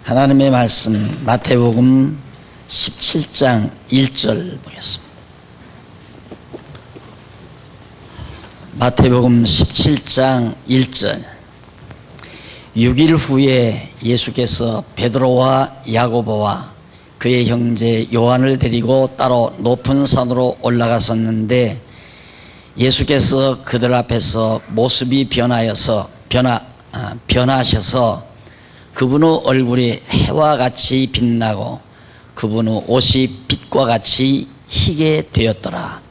하나님의 말씀 마태복음 17장 1절 보겠습니다. 마태복음 17장 1절. 6일 후에 예수께서 베드로와 야고보와 그의 형제 요한을 데리고 따로 높은 산으로 올라가셨는데 예수께서 그들 앞에서 모습이 변하셔서 그분의 얼굴이 해와 같이 빛나고 그분의 옷이 빛과 같이 희게 되었더라.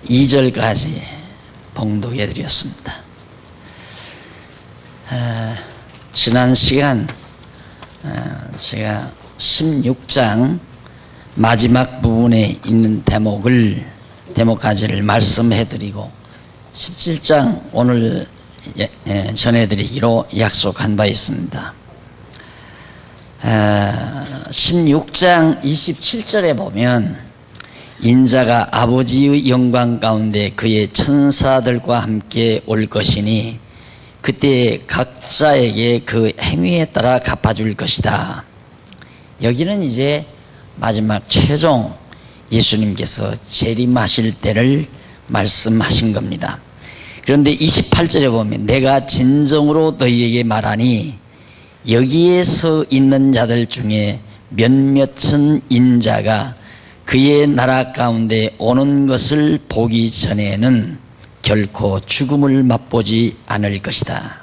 2절까지 봉독해 드렸습니다. 지난 시간 제가 16장 마지막 부분에 있는 대목까지를 말씀해 드리고 17장 오늘 전해드리기로 약속한 바 있습니다. 16장 27절에 보면 인자가 아버지의 영광 가운데 그의 천사들과 함께 올 것이니 그때 각자에게 그 행위에 따라 갚아줄 것이다. 여기는 이제 마지막 최종 예수님께서 재림하실 때를 말씀하신 겁니다. 그런데 28절에 보면 내가 진정으로 너희에게 말하니 여기에 서 있는 자들 중에 몇몇은 인자가 그의 나라 가운데 오는 것을 보기 전에는 결코 죽음을 맛보지 않을 것이다.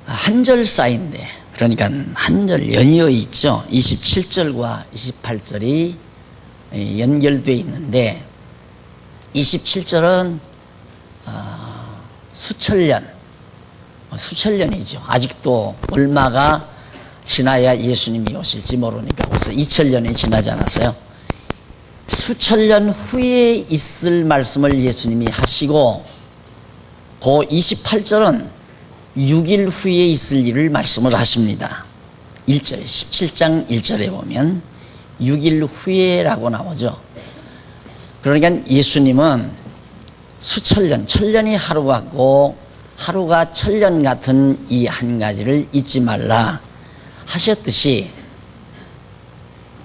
한 절 사이인데, 그러니까 한 절 연이어 있죠. 27절과 28절이 연결되어 있는데 27절은 수천년이죠. 아직도 얼마가 지나야 예수님이 오실지 모르니까 벌써 2000년이 지나지 않았어요. 수천년 후에 있을 말씀을 예수님이 하시고 그 28절은 6일 후에 있을 일을 말씀을 하십니다. 1절, 17장 1절에 보면 6일 후에라고 나오죠. 그러니까 예수님은 수천년, 천년이 하루 같고 하루가 천년 같은 이 한 가지를 잊지 말라 하셨듯이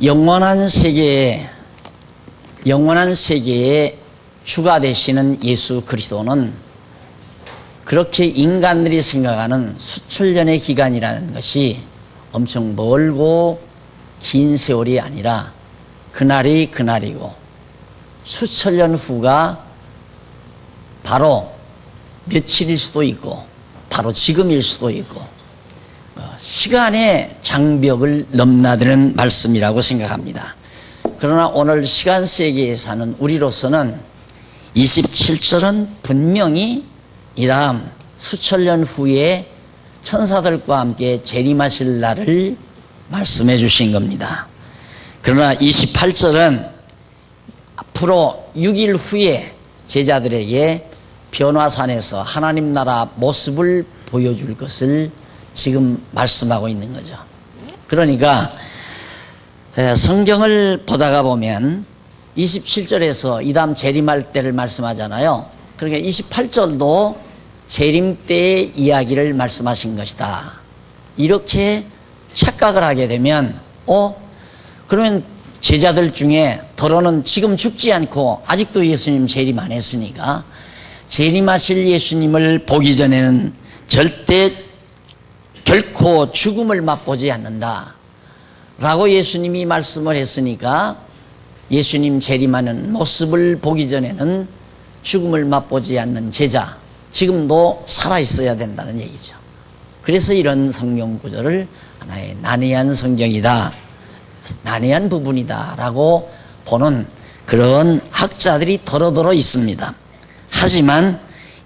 영원한 세계에 주가 되시는 예수 그리스도는 그렇게 인간들이 생각하는 수천년의 기간이라는 것이 엄청 멀고 긴 세월이 아니라 그날이 그날이고 수천년 후가 바로 며칠일 수도 있고 바로 지금일 수도 있고 시간의 장벽을 넘나드는 말씀이라고 생각합니다. 그러나 오늘 시간 세계에 사는 우리로서는 27절은 분명히 이 다음 수천년 후에 천사들과 함께 재림하실 날을 말씀해 주신 겁니다. 그러나 28절은 앞으로 6일 후에 제자들에게 변화산에서 하나님 나라 모습을 보여줄 것을 지금 말씀하고 있는 거죠. 그러니까 성경을 보다가 보면 27절에서 이 다음 재림할 때를 말씀하잖아요. 그러니까 28절도 재림 때의 이야기를 말씀하신 것이다. 이렇게 착각을 하게 되면 그러면 제자들 중에 더러는 지금 죽지 않고 아직도 예수님 재림 안 했으니까 재림하실 예수님을 보기 전에는 절대 결코 죽음을 맛보지 않는다 라고 예수님이 말씀을 했으니까 예수님 재림하는 모습을 보기 전에는 죽음을 맛보지 않는 제자 지금도 살아있어야 된다는 얘기죠. 그래서 이런 성경 구절을 하나의 난해한 성경이다, 난해한 부분이다 라고 보는 그런 학자들이 더러더러 있습니다. 하지만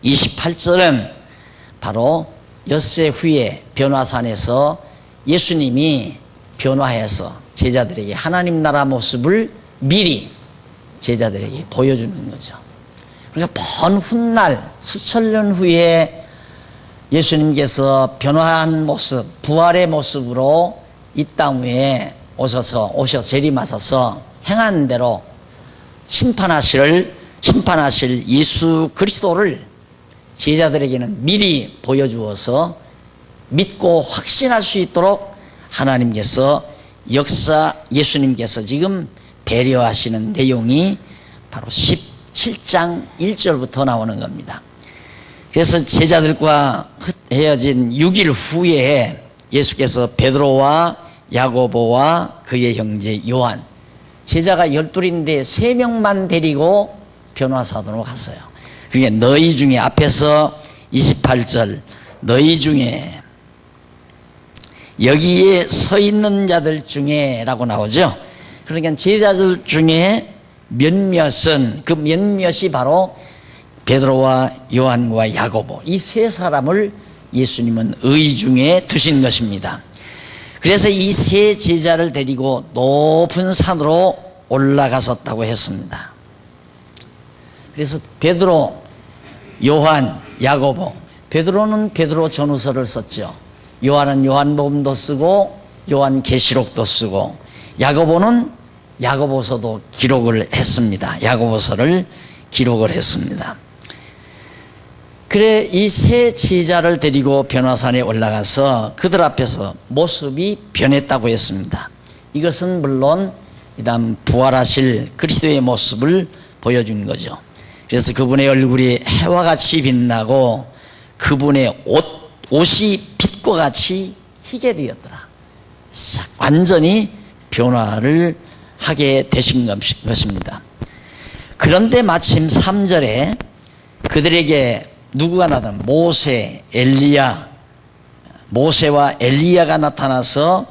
28절은 바로 엿새 후에 변화산에서 예수님이 변화해서 제자들에게 하나님 나라 모습을 미리 제자들에게 보여주는 거죠. 그러니까 먼 훗날 수천년 후에 예수님께서 변화한 모습, 부활의 모습으로 이 땅 위에 오셔서 재림하셔서 행한 대로 심판하실 예수 그리스도를 제자들에게는 미리 보여주어서 믿고 확신할 수 있도록 하나님께서 예수님께서 지금 배려하시는 내용이 바로 17장 1절부터 나오는 겁니다. 그래서 제자들과 헤어진 6일 후에 예수께서 베드로와 야고보와 그의 형제 요한, 제자가 12인데 3명만 데리고 변화사도로 갔어요. 그게 너희 중에, 앞에서 28절, 너희 중에, 여기에 서 있는 자들 중에 라고 나오죠. 그러니까 제자들 중에 몇몇은, 그 몇몇이 바로 베드로와 요한과 야고보, 이 세 사람을 예수님은 의중에 두신 것입니다. 그래서 이 세 제자를 데리고 높은 산으로 올라갔었다고 했습니다. 그래서 베드로, 요한, 야고보, 베드로는 베드로 전후서를 썼죠. 요한은 요한복음도 쓰고 요한계시록도 쓰고, 야고보는 야고보서도 기록을 했습니다. 야고보서를 기록을 했습니다. 그래, 이 세 제자를 데리고 변화산에 올라가서 그들 앞에서 모습이 변했다고 했습니다. 이것은 물론 이 다음 부활하실 그리스도의 모습을 보여준 거죠. 그래서 그분의 얼굴이 해와 같이 빛나고 그분의 옷이 빛과 같이 희게 되었더라. 완전히 변화를 하게 되신 것입니다. 그런데 마침 3절에 그들에게 누구가 나타나? 모세와 엘리야가 나타나서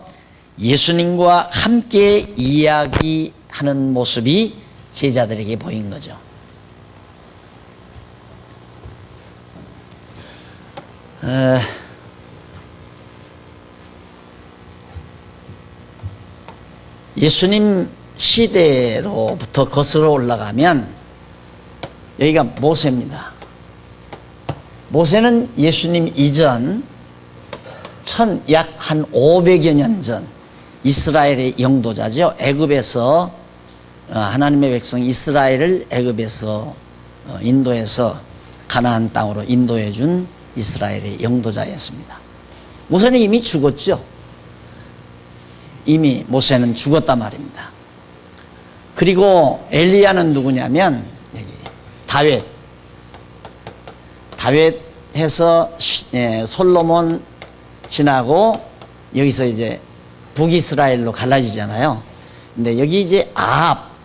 예수님과 함께 이야기하는 모습이 제자들에게 보인 거죠. 예수님 시대로부터 거슬러 올라가면 여기가 모세입니다. 모세는 예수님 이전 약 한 500여 년 전 이스라엘의 영도자죠. 애굽에서 하나님의 백성 이스라엘을 애굽에서 인도해서 가나안 땅으로 인도해 준 이스라엘의 영도자였습니다. 모세는 이미 죽었죠. 이미 모세는 죽었단 말입니다. 그리고 엘리야는 누구냐면 여기 다윗해서 솔로몬 지나고 여기서 이제 북이스라엘로 갈라지잖아요. 근데 여기 이제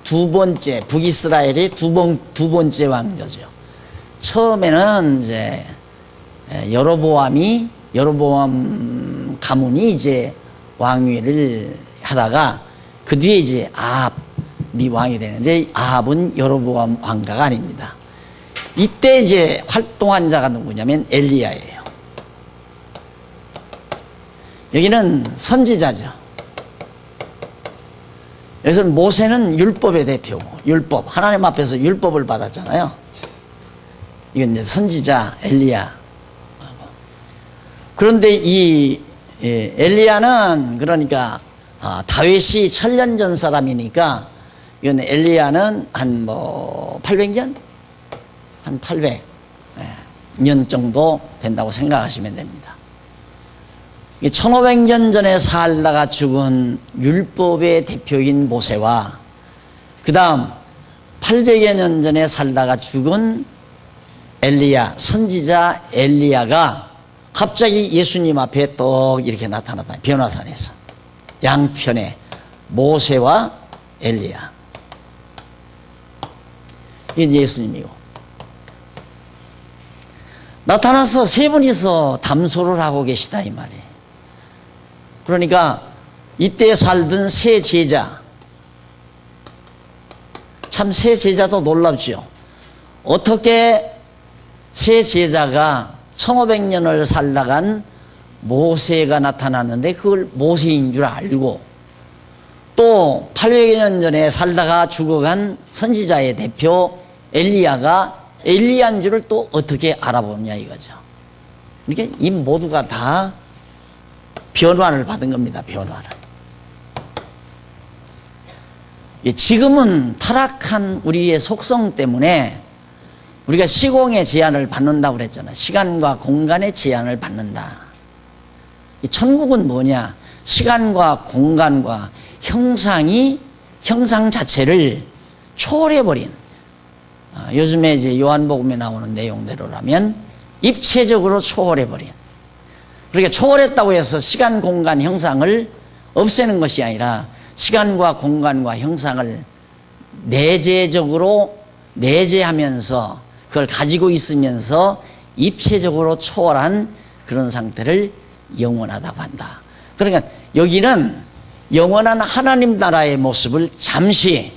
두 번째, 북이스라엘의 두 번째 왕조죠. 처음에는 이제 여로보암 가문이 이제 왕위를 하다가 그 뒤에 이제 아합이 왕이 되는데, 아합은 여로보암 왕가가 아닙니다. 이때 이제 활동한 자가 누구냐면 엘리야예요. 여기는 선지자죠. 여기서는 모세는 율법의 대표고, 하나님 앞에서 율법을 받았잖아요. 이건 이제 선지자 엘리야. 그런데 이 엘리야는 그러니까 다윗이 1000년 전 사람이니까, 이건 엘리야는 한 800년? 한 800년 정도 된다고 생각하시면 됩니다. 1500년 전에 살다가 죽은 율법의 대표인 모세와 그 다음 800여 년 전에 살다가 죽은 엘리야, 선지자 엘리야가 갑자기 예수님 앞에 떡 이렇게 나타났다. 변화산에서 양편에 모세와 엘리야, 이게 예수님이고, 나타나서 세 분이서 담소를 하고 계시다 이 말이에요. 그러니까 이때 살던 세 제자, 참 세 제자도 놀랍죠. 어떻게 세 제자가 1500년을 살다간 모세가 나타났는데 그걸 모세인 줄 알고, 또 800여 년 전에 살다가 죽어간 선지자의 대표 엘리야인 줄을 또 어떻게 알아보냐 이거죠. 그러니까 이 모두가 다 변화를 받은 겁니다. 변화를. 지금은 타락한 우리의 속성 때문에 우리가 시공의 제한을 받는다고 그랬잖아요. 시간과 공간의 제한을 받는다. 이 천국은 뭐냐? 시간과 공간과 형상 자체를 초월해버린, 요즘에 이제 요한복음에 나오는 내용대로라면 입체적으로 초월해버린. 그러니까 초월했다고 해서 시간, 공간, 형상을 없애는 것이 아니라 시간과 공간과 형상을 내재적으로 내재하면서 그걸 가지고 있으면서 입체적으로 초월한 그런 상태를 영원하다고 한다. 그러니까 여기는 영원한 하나님 나라의 모습을 잠시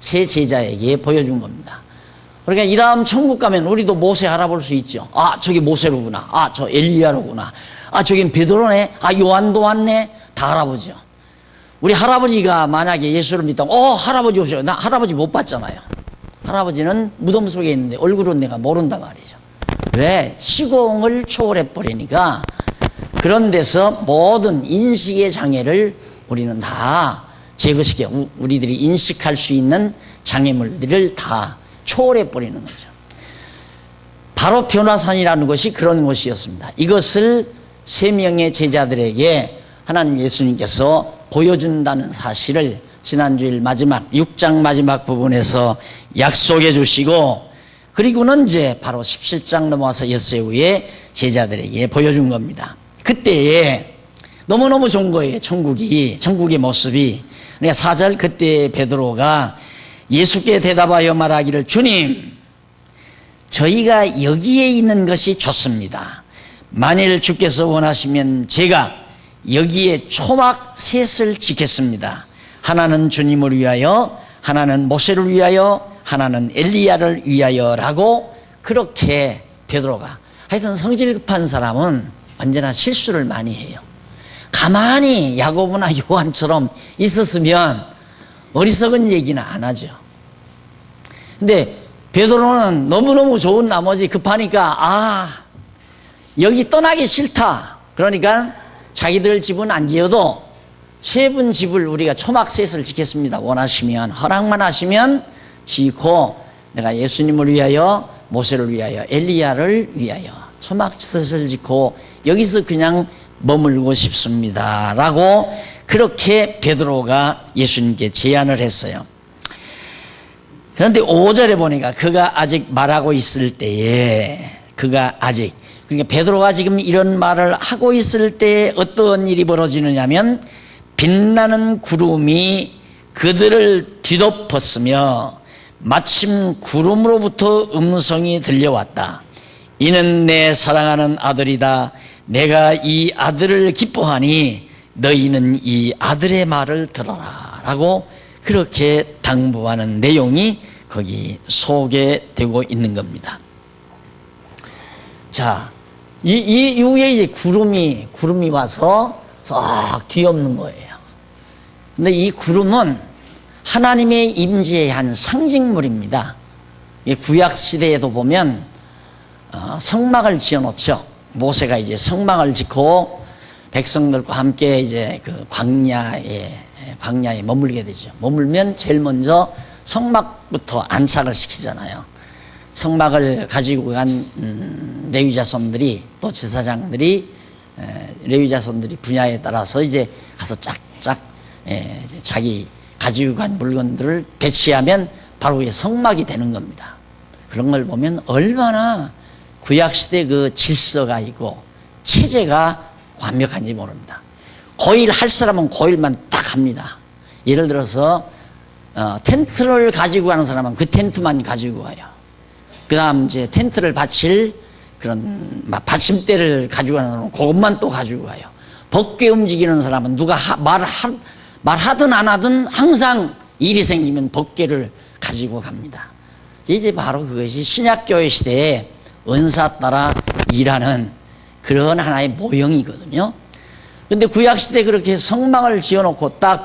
세 제자에게 보여준 겁니다. 그러니까 이 다음 천국 가면 우리도 모세 알아볼 수 있죠. 아, 저기 모세로구나. 아, 저 엘리야로구나. 아, 저긴 베드로네. 아, 요한도 왔네. 다 알아보죠. 우리 할아버지가 만약에 예수를 믿다면 할아버지 오셔요. 나 할아버지 못 봤잖아요. 할아버지는 무덤 속에 있는데 얼굴은 내가 모른단 말이죠. 왜? 시공을 초월해버리니까 그런 데서 모든 인식의 장애를 우리는 다 제거시켜, 우리들이 인식할 수 있는 장애물들을 다 초월해버리는 거죠. 바로 변화산이라는 것이 그런 곳이었습니다. 이것을 세 명의 제자들에게 하나님 예수님께서 보여준다는 사실을 지난주일 마지막 6장 마지막 부분에서 약속해 주시고, 그리고는 이제 바로 17장 넘어와서 엿새후에 제자들에게 보여준 겁니다. 그때에 너무너무 좋은 거예요. 천국의 모습이. 그러니까 4절, 그때 베드로가 예수께 대답하여 말하기를, 주님, 저희가 여기에 있는 것이 좋습니다. 만일 주께서 원하시면 제가 여기에 초막 셋을 짓겠습니다. 하나는 주님을 위하여, 하나는 모세를 위하여, 하나는 엘리야를 위하여라고. 그렇게 베드로가, 하여튼 성질 급한 사람은 언제나 실수를 많이 해요. 가만히 야고보나 요한처럼 있었으면 어리석은 얘기는 안 하죠. 근데 베드로는 너무너무 좋은 나머지 급하니까 여기 떠나기 싫다. 그러니까 자기들 집은 안 지어도 세 분 집을 우리가 초막셋을 짓겠습니다. 원하시면, 허락만 하시면 짓고 내가 예수님을 위하여, 모세를 위하여, 엘리야를 위하여 초막셋을 짓고 여기서 그냥 머물고 싶습니다 라고 그렇게 베드로가 예수님께 제안을 했어요. 그런데 5절에 보니까 그가 아직 말하고 있을 때에, 그러니까 베드로가 지금 이런 말을 하고 있을 때에 어떤 일이 벌어지느냐면, 빛나는 구름이 그들을 뒤덮었으며 마침 구름으로부터 음성이 들려왔다. 이는 내 사랑하는 아들이다. 내가 이 아들을 기뻐하니 너희는 이 아들의 말을 들어라 라고 그렇게 당부하는 내용이 거기 소개되고 있는 겁니다. 자, 이 이후에 이제 구름이 와서 싹 뒤엎는 거예요. 근데 이 구름은 하나님의 임재의 한 상징물입니다. 구약 시대에도 보면 성막을 지어놓죠. 모세가 이제 성막을 짓고 백성들과 함께 이제 그 광야에 머물게 되죠. 머물면 제일 먼저 성막부터 안착을 시키잖아요. 성막을 가지고 간 레위 자손들이, 또 제사장들이, 레위 자손들이 분야에 따라서 이제 가서 쫙쫙 자기 가지고 간 물건들을 배치하면 바로 이게 성막이 되는 겁니다. 그런 걸 보면 얼마나 구약시대 그 질서가 있고 체제가 완벽한지 모릅니다. 고일 할 사람은 고일만 딱 합니다. 예를 들어서 텐트를 가지고 가는 사람은 그 텐트만 가지고 가요. 그 다음 이제 텐트를 받칠 그런 받침대를 가지고 가는 사람은 그것만 또 가지고 가요. 법궤 움직이는 사람은 누가 말하든 안 하든 항상 일이 생기면 법궤를 가지고 갑니다. 이제 바로 그것이 신약교회 시대에 은사 따라 일하는 그런 하나의 모형이거든요. 근데 구약시대에 그렇게 성막을 지어놓고 딱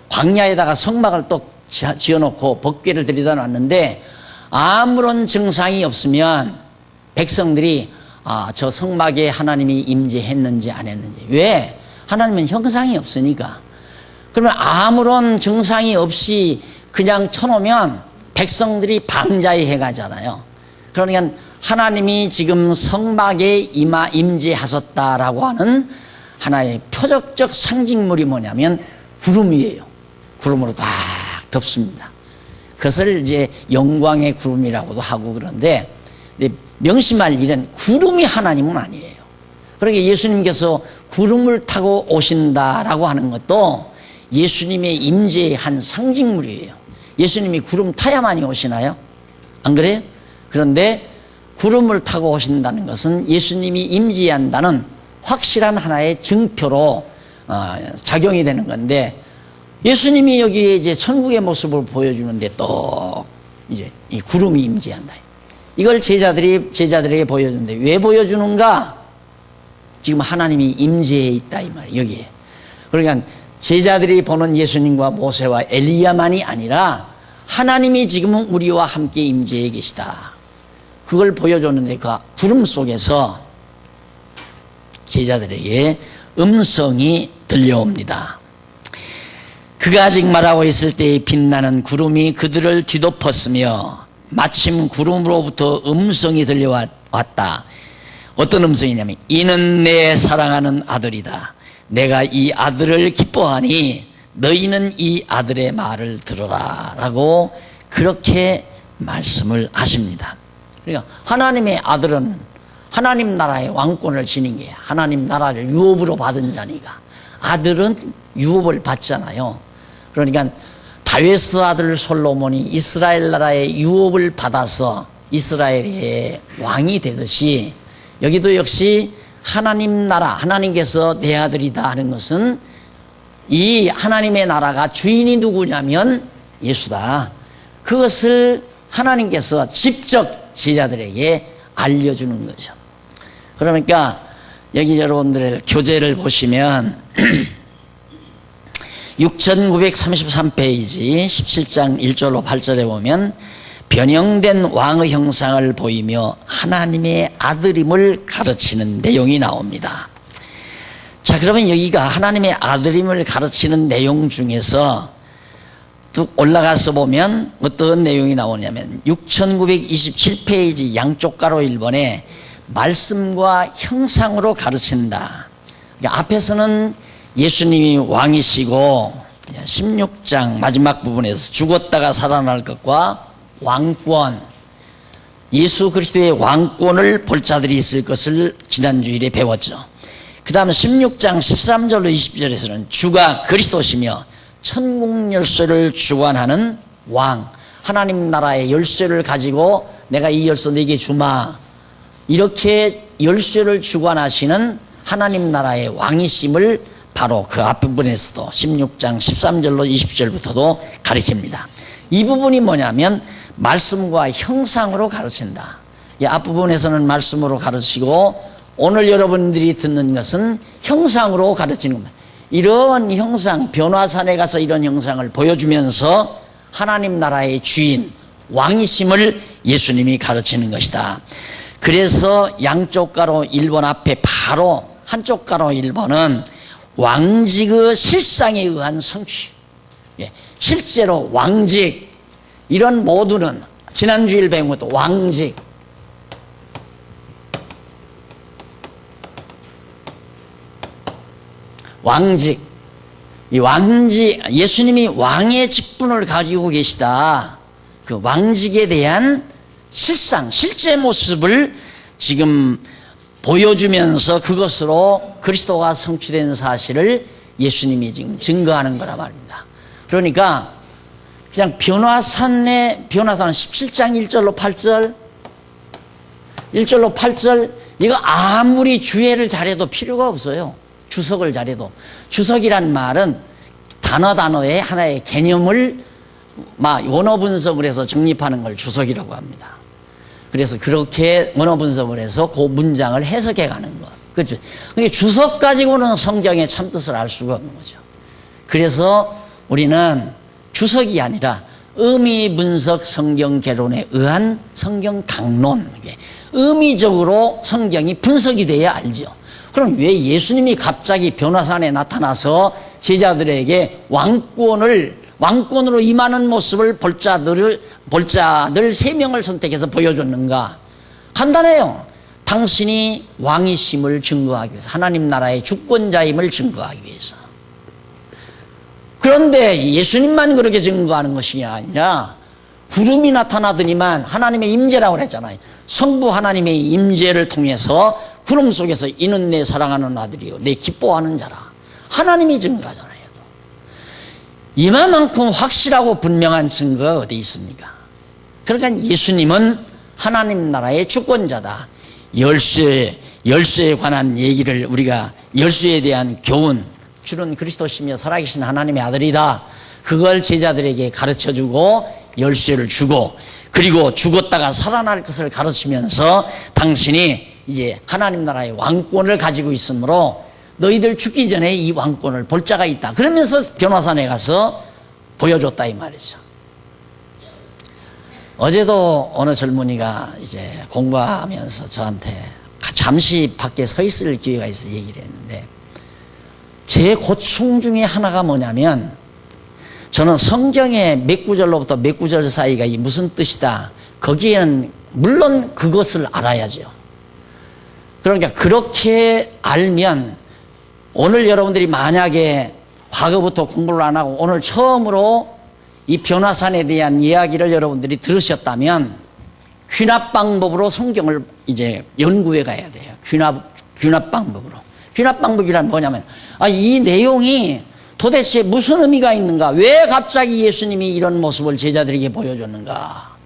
광야에다가 성막을 또 지어놓고 법궤를 들여다 놨는데 아무런 증상이 없으면 백성들이 저 성막에 하나님이 임재했는지 안 했는지. 왜? 하나님은 형상이 없으니까. 그러면 아무런 증상이 없이 그냥 쳐놓으면 백성들이 방자해 가잖아요. 그러니까 하나님이 지금 성막에 임재하셨다라고 하는 하나의 표적적 상징물이 뭐냐면 구름이에요. 구름으로 딱 덮습니다. 그것을 이제 영광의 구름이라고도 하고 그런데 명심할 일은 구름이 하나님은 아니에요. 그러니까 예수님께서 구름을 타고 오신다라고 하는 것도 예수님의 임재의 한 상징물이에요. 예수님이 구름 타야만이 오시나요? 안 그래요? 그런데 구름을 타고 오신다는 것은 예수님이 임재한다는 확실한 하나의 증표로 작용이 되는 건데, 예수님이 여기에 이제 천국의 모습을 보여주는데 또 이제 이 구름이 임재한다. 이걸 제자들에게 보여주는데 왜 보여주는가? 지금 하나님이 임재해 있다 이 말이에요. 여기에. 그러니까 제자들이 보는 예수님과 모세와 엘리야만이 아니라 하나님이 지금 우리와 함께 임재해 계시다. 그걸 보여줬는데 그 구름 속에서 제자들에게 음성이 들려옵니다. 그가 아직 말하고 있을 때에 빛나는 구름이 그들을 뒤덮었으며 마침 구름으로부터 음성이 들려왔다. 어떤 음성이냐면 이는 내 사랑하는 아들이다. 내가 이 아들을 기뻐하니 너희는 이 아들의 말을 들어라 라고 그렇게 말씀을 하십니다. 그러니까 하나님의 아들은 하나님 나라의 왕권을 지닌 게 하나님 나라를 유업으로 받은 자니까 아들은 유업을 받잖아요. 그러니까 다윗의 아들 솔로몬이 이스라엘 나라의 유업을 받아서 이스라엘의 왕이 되듯이 여기도 역시 하나님 나라, 하나님께서 내 아들이다 하는 것은 이 하나님의 나라가 주인이 누구냐면 예수다. 그것을 하나님께서 직접 제자들에게 알려주는 거죠. 그러니까 여기 여러분들의 교재를 보시면 6933페이지 17장 1절로 8절에 보면 변형된 왕의 형상을 보이며 하나님의 아들임을 가르치는 내용이 나옵니다. 자, 그러면 여기가 하나님의 아들임을 가르치는 내용 중에서 뚝 올라가서 보면 어떤 내용이 나오냐면 6927페이지 양쪽 가로 1번에 말씀과 형상으로 가르친다. 그러니까 앞에서는 예수님이 왕이시고 16장 마지막 부분에서 죽었다가 살아날 것과 왕권, 예수 그리스도의 왕권을 볼 자들이 있을 것을 지난주일에 배웠죠. 그 다음 16장 13절로 20절에서는 주가 그리스도시며 천국 열쇠를 주관하는 왕, 하나님 나라의 열쇠를 가지고 내가 이 열쇠 네게 주마, 이렇게 열쇠를 주관하시는 하나님 나라의 왕이심을 바로 그 앞부분에서도 16장 13절로 20절부터도 가리킵니다. 이 부분이 뭐냐면 말씀과 형상으로 가르친다. 이 앞부분에서는 말씀으로 가르치고 오늘 여러분들이 듣는 것은 형상으로 가르치는 겁니다. 이런 형상, 변화산에 가서 이런 형상을 보여주면서 하나님 나라의 주인, 왕이심을 예수님이 가르치는 것이다. 그래서 양쪽 가로 1번 앞에 바로 한쪽 가로 1번은 왕직의 실상에 의한 성취. 실제로 왕직, 이런 모두는 지난주일 배운 것도 왕직, 왕직, 이 왕직, 예수님이 왕의 직분을 가지고 계시다. 그 왕직에 대한 실상, 실제 모습을 지금 보여주면서 그것으로 그리스도가 성취된 사실을 예수님이 지금 증거하는 거란 말입니다. 그러니까 그냥 변화산은 17장 1절로 8절, 1절로 8절, 이거 아무리 주해를 잘해도 필요가 없어요. 주석을 잘해도. 주석이란 말은 단어의 하나의 개념을 원어 분석을 해서 정립하는 걸 주석이라고 합니다. 그래서 그렇게 원어 분석을 해서 그 문장을 해석해 가는 것. 그렇죠. 근데 주석 가지고는 성경의 참뜻을 알 수가 없는 거죠. 그래서 우리는 주석이 아니라 의미 분석 성경 개론에 의한 성경 강론, 의미적으로 성경이 분석이 돼야 알죠. 그럼 왜 예수님이 갑자기 변화산에 나타나서 제자들에게 왕권으로 임하는 모습을 볼 자들 3명을 선택해서 보여줬는가? 간단해요. 당신이 왕이심을 증거하기 위해서, 하나님 나라의 주권자임을 증거하기 위해서. 그런데 예수님만 그렇게 증거하는 것이 아니라 구름이 나타나더니만 하나님의 임재라고 그랬잖아요. 성부 하나님의 임재를 통해서 구름 속에서 이는 내 사랑하는 아들이요 내 기뻐하는 자라. 하나님이 증거하잖아요. 이만큼 확실하고 분명한 증거가 어디 있습니까? 그러니까 예수님은 하나님 나라의 주권자다. 열쇠에 관한 얘기를 우리가 열쇠에 대한 교훈, 주는 그리스도시며 살아계신 하나님의 아들이다. 그걸 제자들에게 가르쳐주고 열쇠를 주고, 그리고 죽었다가 살아날 것을 가르치면서 당신이 이제 하나님 나라의 왕권을 가지고 있으므로 너희들 죽기 전에 이 왕권을 볼 자가 있다. 그러면서 변화산에 가서 보여줬다 이 말이죠. 어제도 어느 젊은이가 이제 공부하면서 저한테 잠시 밖에 서 있을 기회가 있어 얘기를 했는데, 제 고충 중에 하나가 뭐냐면, 저는 성경의 몇 구절로부터 몇 구절 사이가 이 무슨 뜻이다, 거기에는 물론 그것을 알아야죠. 그러니까 그렇게 알면, 오늘 여러분들이 만약에 과거부터 공부를 안 하고 오늘 처음으로 이 변화산에 대한 이야기를 여러분들이 들으셨다면 귀납 방법으로 성경을 이제 연구해 가야 돼요. 귀납 방법으로. 귀납 방법이란 뭐냐면, 이 내용이 도대체 무슨 의미가 있는가? 왜 갑자기 예수님이 이런 모습을 제자들에게 보여줬는가?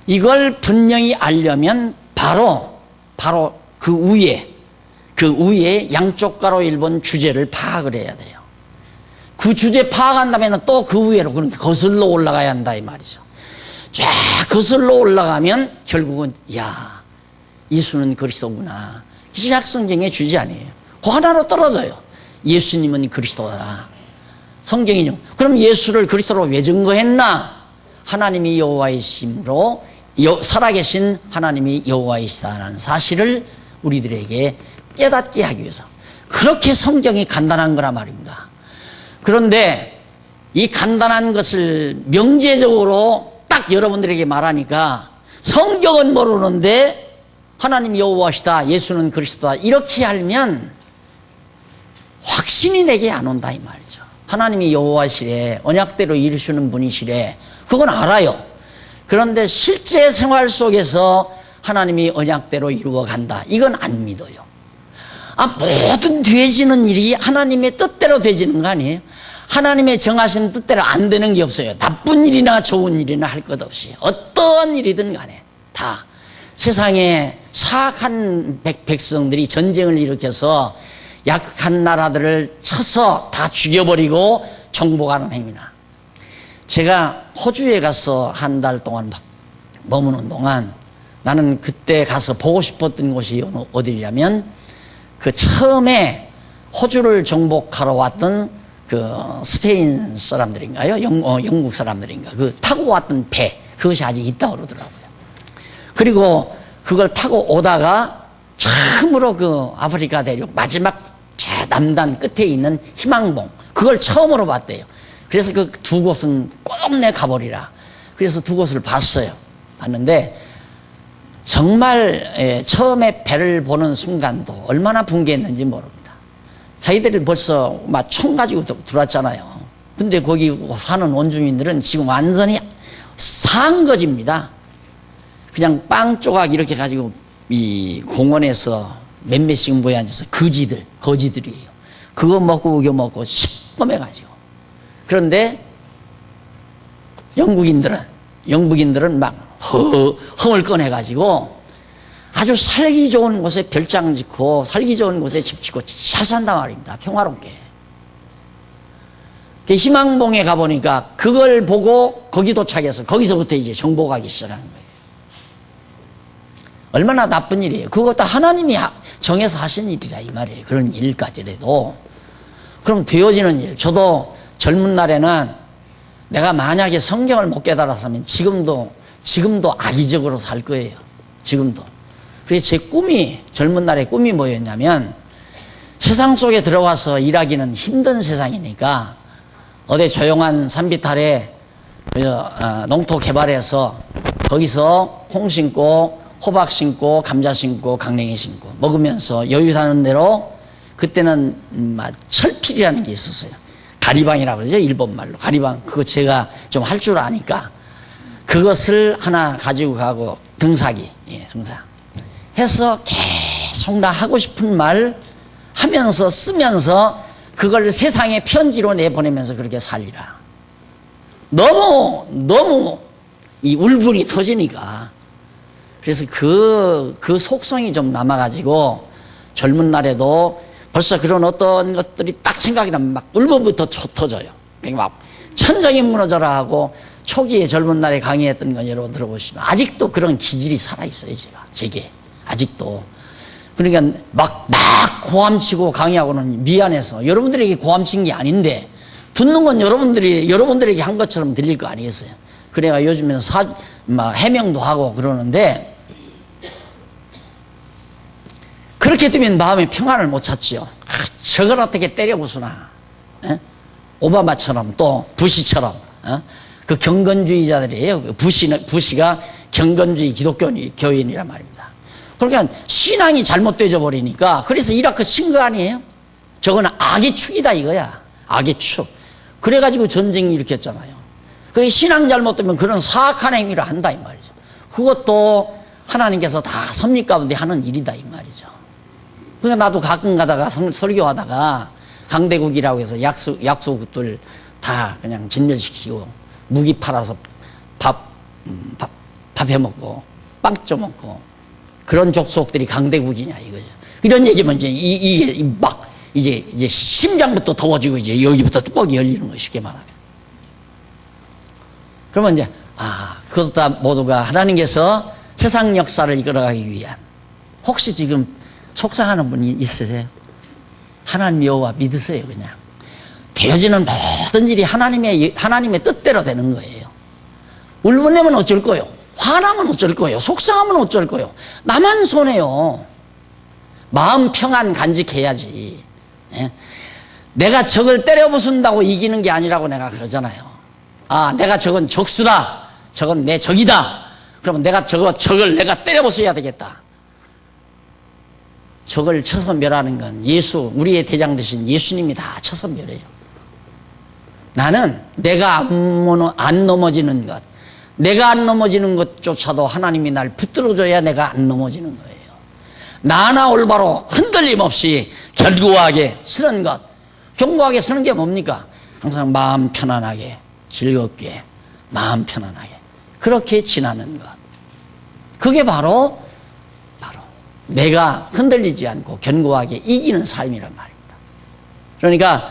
이걸 분명히 알려면 바로 그 위에 양쪽 가로 1번 주제를 파악을 해야 돼요. 그 주제 파악한다면 또 그 위로, 그러니까 거슬러 올라가야 한다 이 말이죠. 쫙 거슬러 올라가면 결국은 예수는 그리스도구나. 신약 성경의 주제 아니에요. 그 하나로 떨어져요. 예수님은 그리스도다. 성경이 좀. 그럼 예수를 그리스도로 왜 증거했나? 하나님이 여호와이심으로, 살아계신 하나님이 여호와이시다는 사실을 우리들에게 깨닫게 하기 위해서. 그렇게 성경이 간단한 거란 말입니다. 그런데 이 간단한 것을 명제적으로 딱 여러분들에게 말하니까 성경은 모르는데 하나님 여호와시다, 예수는 그리스도다, 이렇게 알면 확신이 내게 안 온다 이 말이죠. 하나님이 여호와시래, 언약대로 이루시는 분이시래, 그건 알아요. 그런데 실제 생활 속에서 하나님이 언약대로 이루어간다, 이건 안 믿어요. 모든 되지는 일이 하나님의 뜻대로 되지는 거 아니에요? 하나님의 정하신 뜻대로 안 되는 게 없어요. 나쁜 일이나 좋은 일이나 할 것 없이 어떤 일이든 간에 다 세상에 사악한 백성들이 전쟁을 일으켜서 약한 나라들을 쳐서 다 죽여버리고 정복하는 행위나, 제가 호주에 가서 한 달 동안 머무는 동안 나는 그때 가서 보고 싶었던 곳이 어디냐면, 그 처음에 호주를 정복하러 왔던 그 스페인 사람들인가요? 영국 사람들인가? 그 타고 왔던 배, 그것이 아직 있다고 그러더라고요. 그리고 그걸 타고 오다가 처음으로 그 아프리카 대륙 마지막 남단 끝에 있는 희망봉, 그걸 처음으로 봤대요. 그래서 그 두 곳은 꼭 내 가보리라. 그래서 두 곳을 봤는데 정말 처음에 배를 보는 순간도 얼마나 분개했는지 모릅니다. 자기들이 벌써 막 총 가지고 들어왔잖아요. 근데 거기 사는 원주민들은 지금 완전히 상거지입니다. 그냥 빵 조각 이렇게 가지고 이 공원에서 몇몇씩 모여 앉아서 거지들이에요. 그거 먹고 우겨 먹고 시꺼매가지고. 그런데 영국인들은 막 험을 꺼내가지고 아주 살기 좋은 곳에 별장 짓고 살기 좋은 곳에 집 짓고 잘 산단 말입니다. 평화롭게. 희망봉에 가보니까 그걸 보고 거기 도착해서 거기서부터 이제 정복하기 시작하는 거예요. 얼마나 나쁜 일이에요. 그것도 하나님이 정해서 하신 일이라 이 말이에요. 그런 일까지라도. 그럼 되어지는 일. 저도 젊은 날에는 내가 만약에 성경을 못 깨달았으면 지금도 악의적으로 살 거예요. 지금도. 그래서 제 젊은 날의 꿈이 뭐였냐면, 세상 속에 들어와서 일하기는 힘든 세상이니까 어디 조용한 산비탈에 농토 개발해서 거기서 콩 심고 호박 심고 감자 심고 강냉이 심고 먹으면서 여유 사는 대로 그때는 철필이라는 게 있었어요. 가리방이라고 그러죠. 일본 말로 가리방. 그거 제가 좀 할 줄 아니까 그것을 하나 가지고 가고 등사기, 예, 등사 해서 계속 나 하고 싶은 말 하면서 쓰면서 그걸 세상에 편지로 내보내면서 그렇게 살리라. 너무 이 울분이 터지니까. 그래서 그 속성이 좀 남아가지고 젊은 날에도 벌써 그런 어떤 것들이 딱 생각이 나면 막 울분부터 터져요. 막 천장이 무너져라 하고 초기에 젊은 날에 강의했던 건 여러분 들어보시면 아직도 그런 기질이 살아있어요. 제게 아직도. 그러니까 막 고함치고 강의하고는 미안해서 여러분들에게 고함친 게 아닌데 듣는 건 여러분들에게 한 것처럼 들릴 거 아니겠어요. 그래가 요즘에는 해명도 하고 그러는데 그렇게 되면 마음의 평안을 못 찾지요. 저걸 어떻게 때려 부수나. 에? 오바마처럼 또 부시처럼 그 경건주의자들이에요. 부시가 경건주의 기독교인이란 말입니다. 그러니까 신앙이 잘못되어 버리니까 그래서 이라크 친 거 아니에요? 저건 악의 축이다 이거야. 악의 축. 그래가지고 전쟁 일으켰잖아요. 그래 신앙 잘못되면 그런 사악한 행위를 한다 이 말이죠. 그것도 하나님께서 다 섭리 가운데 하는 일이다 이 말이죠. 그러니까 나도 가끔 가다가 설교하다가 강대국이라고 해서 약소국들 다 그냥 진멸시키고 무기 팔아서 밥 해먹고 빵 쪄먹고 그런 족속들이 강대국이냐 이거죠. 이런 얘기면 이게 막 이제 심장부터 더워지고 이제 여기부터 뚜껑이 열리는 거 쉽게 말하면. 그러면 이제 그것 다 모두가 하나님께서 세상 역사를 이끌어가기 위한. 혹시 지금 속상하는 분이 있으세요? 하나님 여호와 믿으세요. 그냥 되어지는 모든 일이 하나님의 뜻대로 되는 거예요. 울분내면 어쩔 거요? 화나면 어쩔 거요? 속상하면 어쩔 거요? 나만 손해요. 마음 평안 간직해야지. 예? 내가 적을 때려 부순다고 이기는 게 아니라고 내가 그러잖아요. 내가 적은 적수다. 적은 내 적이다. 그러면 내가 적을 내가 때려 부숴야 되겠다. 적을 쳐서 멸하는 건 우리의 대장 되신 예수님이 다 쳐서 멸해요. 나는 내가 안 넘어지는 것, 내가 안 넘어지는 것조차도 하나님이 날 붙들어줘야 내가 안 넘어지는 거예요. 나 하나 올바로 흔들림 없이 견고하게 서는 것. 견고하게 서는 게 뭡니까? 항상 마음 편안하게, 즐겁게, 마음 편안하게 그렇게 지나는 것. 그게 바로 내가 흔들리지 않고 견고하게 이기는 삶이란 말입니다. 그러니까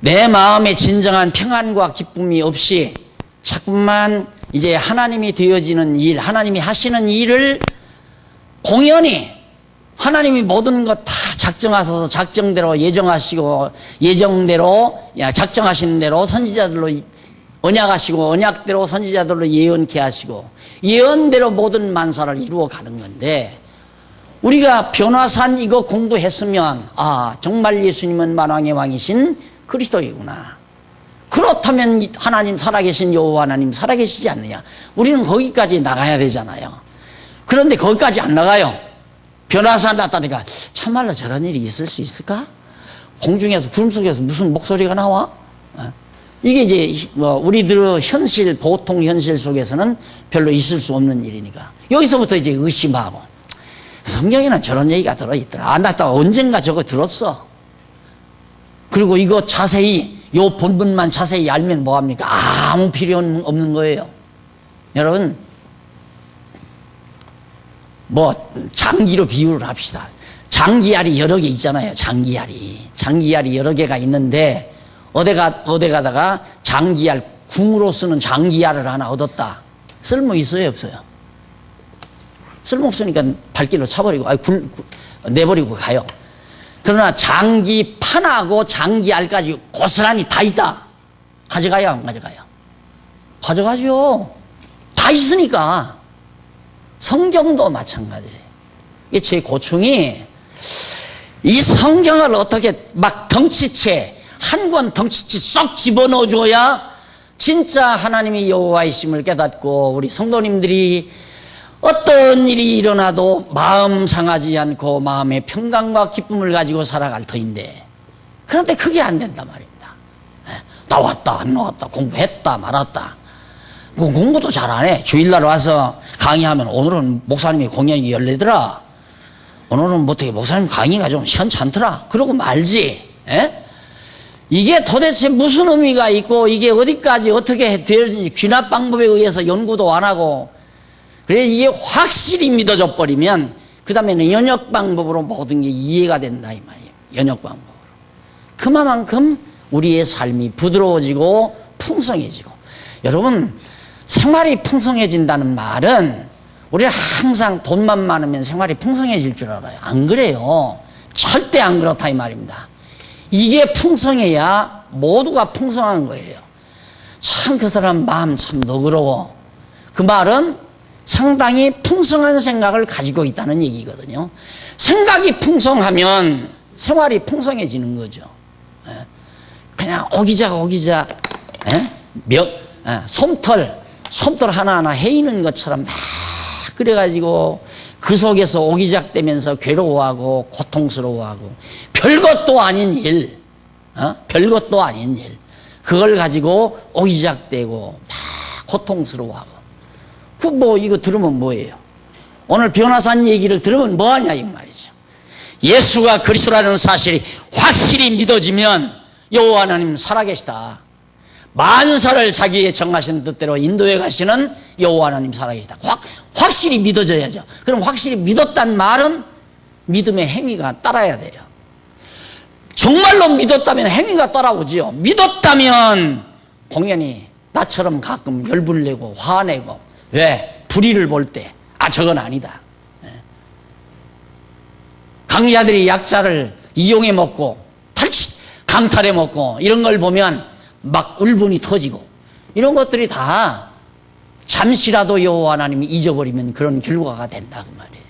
내 마음에 진정한 평안과 기쁨이 없이 자꾸만 이제 하나님이 되어지는 일, 하나님이 하시는 일을 공연히 하나님이 모든 것 다 작정하셔서 작정대로 예정하시고 예정대로 작정하시는 대로 선지자들로 언약하시고 언약대로 선지자들로 예언케 하시고 예언대로 모든 만사를 이루어 가는 건데 우리가 변화산 이거 공부했으면 정말 예수님은 만왕의 왕이신 그리스도이구나. 그렇다면 하나님 살아계신 여호와 하나님 살아계시지 않느냐. 우리는 거기까지 나가야 되잖아요. 그런데 거기까지 안 나가요. 변화산 났다니까 참말로 저런 일이 있을 수 있을까? 공중에서 구름 속에서 무슨 목소리가 나와? 이게 이제 우리들의 보통 현실 속에서는 별로 있을 수 없는 일이니까 여기서부터 이제 의심하고 성경에는 저런 얘기가 들어있더라. 나 언젠가 저거 들었어. 그리고 이거 자세히 요 본문만 자세히 알면 뭐합니까? 아무 필요 없는 거예요. 여러분 장기로 비유를 합시다. 장기알이 여러 개 있잖아요. 장기알이 여러 개가 있는데 어디 가다가 장기알 궁으로 쓰는 장기알을 하나 얻었다. 쓸모 있어요 없어요? 쓸모없으니까 발길로 차버리고 내버리고 가요. 그러나 장기판하고 장기알까지 고스란히 다 있다. 가져가요 안 가져가요? 가져가죠. 다 있으니까. 성경도 마찬가지예요. 이게 제 고충이 이 성경을 어떻게 막 한 권 덩치채 쏙 집어넣어줘야 진짜 하나님이 여호와이심을 깨닫고 우리 성도님들이 어떤 일이 일어나도 마음 상하지 않고 마음의 평강과 기쁨을 가지고 살아갈 터인데, 그런데 그게 안 된단 말입니다. 나왔다 안 나왔다, 공부했다 말았다, 공부도 잘 안 해. 주일날 와서 강의하면 오늘은 목사님이 공연이 열리더라, 오늘은 뭐 어떻게 목사님 강의가 좀 시원찮더라, 그러고 말지. 이게 도대체 무슨 의미가 있고 이게 어디까지 어떻게 되어진지 귀납 방법에 의해서 연구도 안 하고, 그래 이게 확실히 믿어져 버리면 그 다음에는 연역 방법으로 모든 게 이해가 된다 이 말이에요. 연역 방법으로. 그만큼 우리의 삶이 부드러워지고 풍성해지고. 여러분, 생활이 풍성해진다는 말은 우리는 항상 돈만 많으면 생활이 풍성해질 줄 알아요. 안 그래요. 절대 안 그렇다 이 말입니다. 이게 풍성해야 모두가 풍성한 거예요. 참 그 사람 마음 참 너그러워. 그 말은 상당히 풍성한 생각을 가지고 있다는 얘기거든요. 생각이 풍성하면 생활이 풍성해지는 거죠. 그냥 오기작 솜털 하나하나 헤이는 것처럼 막 그래가지고 그 속에서 오기작대면서 괴로워하고 고통스러워하고 별것도 아닌 일, 별것도 아닌 일, 그걸 가지고 오기작대고 막 고통스러워하고. 이거 들으면 뭐예요? 오늘 변화산 얘기를 들으면 뭐하냐 이 말이죠. 예수가 그리스도라는 사실이 확실히 믿어지면 여호와 하나님 살아계시다, 만사를 자기의 정하신 뜻대로 인도해 가시는 여호와 하나님 살아계시다, 확실히 믿어져야죠. 그럼 확실히 믿었단 말은 믿음의 행위가 따라야 돼요. 정말로 믿었다면 행위가 따라오지요. 믿었다면 공연히 나처럼 가끔 열불내고 화내고, 왜? 불의를 볼 때, 저건 아니다. 강자들이 약자를 이용해 먹고 강탈해 먹고 이런 걸 보면 막 울분이 터지고, 이런 것들이 다 잠시라도 여호와 하나님이 잊어버리면 그런 결과가 된다 그 말이에요.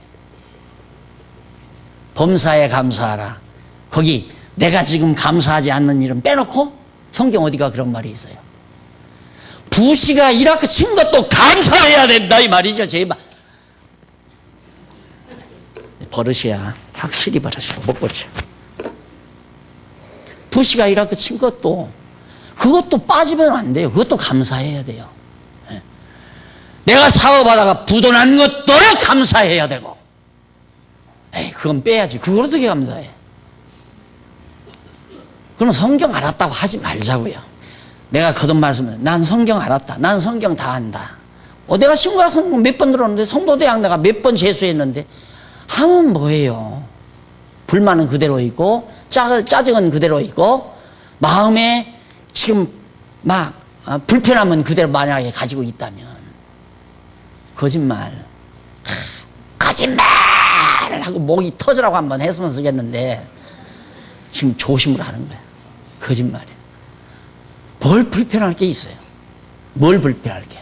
범사에 감사하라. 거기 내가 지금 감사하지 않는 일은 빼놓고 성경 어디가 그런 말이 있어요. 부시가 이라크 친 것도 감사해야 된다 이 말이죠. 제발 버릇이야. 확실히 버릇이야. 못 고쳐. 부시가 이라크 친 것도, 그것도 빠지면 안 돼요. 그것도 감사해야 돼요. 내가 사업하다가 부도난 것도 감사해야 되고. 그건 빼야지. 그걸 어떻게 감사해? 그럼 성경 알았다고 하지 말자고요. 내가 거듭 말씀은 난 성경 알았다, 난 성경 다 안다. 내가 신구약 성경 몇 번 들었는데, 성도대학 내가 몇 번 재수했는데, 하면 뭐예요? 불만은 그대로 있고 짜증은 그대로 있고 마음에 지금 막 불편함은 그대로 만약에 가지고 있다면 거짓말 하고 목이 터지라고 한번 했으면 쓰겠는데 지금 조심을 하는 거야. 거짓말이야. 뭘 불편할 게 있어요? 뭘 불편할 게?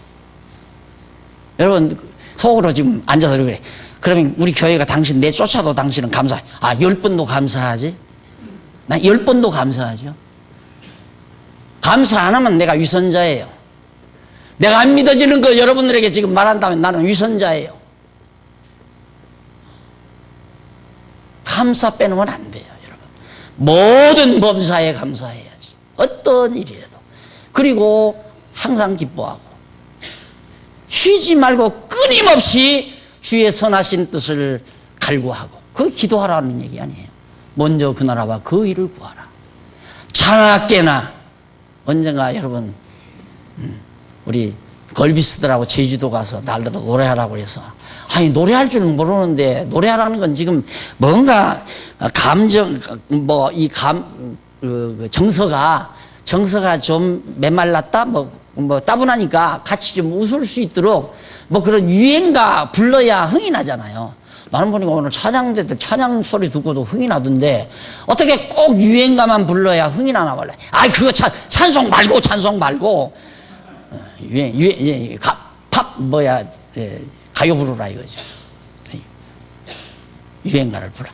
여러분 속으로 지금 앉아서 그래. 그러면 우리 교회가 당신 내쫓아도 당신은 감사해. 10번도 감사하지? 나 10번도 감사하죠. 감사 안 하면 내가 위선자예요. 내가 안 믿어지는 거 여러분들에게 지금 말한다면 나는 위선자예요. 감사 빼놓으면 안 돼요, 여러분. 모든 범사에 감사해야지. 어떤 일이라도. 그리고 항상 기뻐하고 쉬지 말고 끊임없이 주의 선하신 뜻을 갈구하고. 그 기도하라는 얘기 아니에요. 먼저 그 나라와 그 일을 구하라. 자나깨나. 언젠가 여러분 우리 걸비스들하고 제주도 가서 날들어 노래하라고 해서, 노래할 줄은 모르는데 노래하라는 건 지금 뭔가 감정 정서가 좀 메말랐다 뭐 따분하니까 같이 좀 웃을 수 있도록 그런 유행가 불러야 흥이 나잖아요. 나는 보니까 오늘 찬양대들 찬양 소리 듣고도 흥이 나던데 어떻게 꼭 유행가만 불러야 흥이 나나 몰라. 그거 찬송 말고 가요 부르라 이거죠. 유행가를 불러.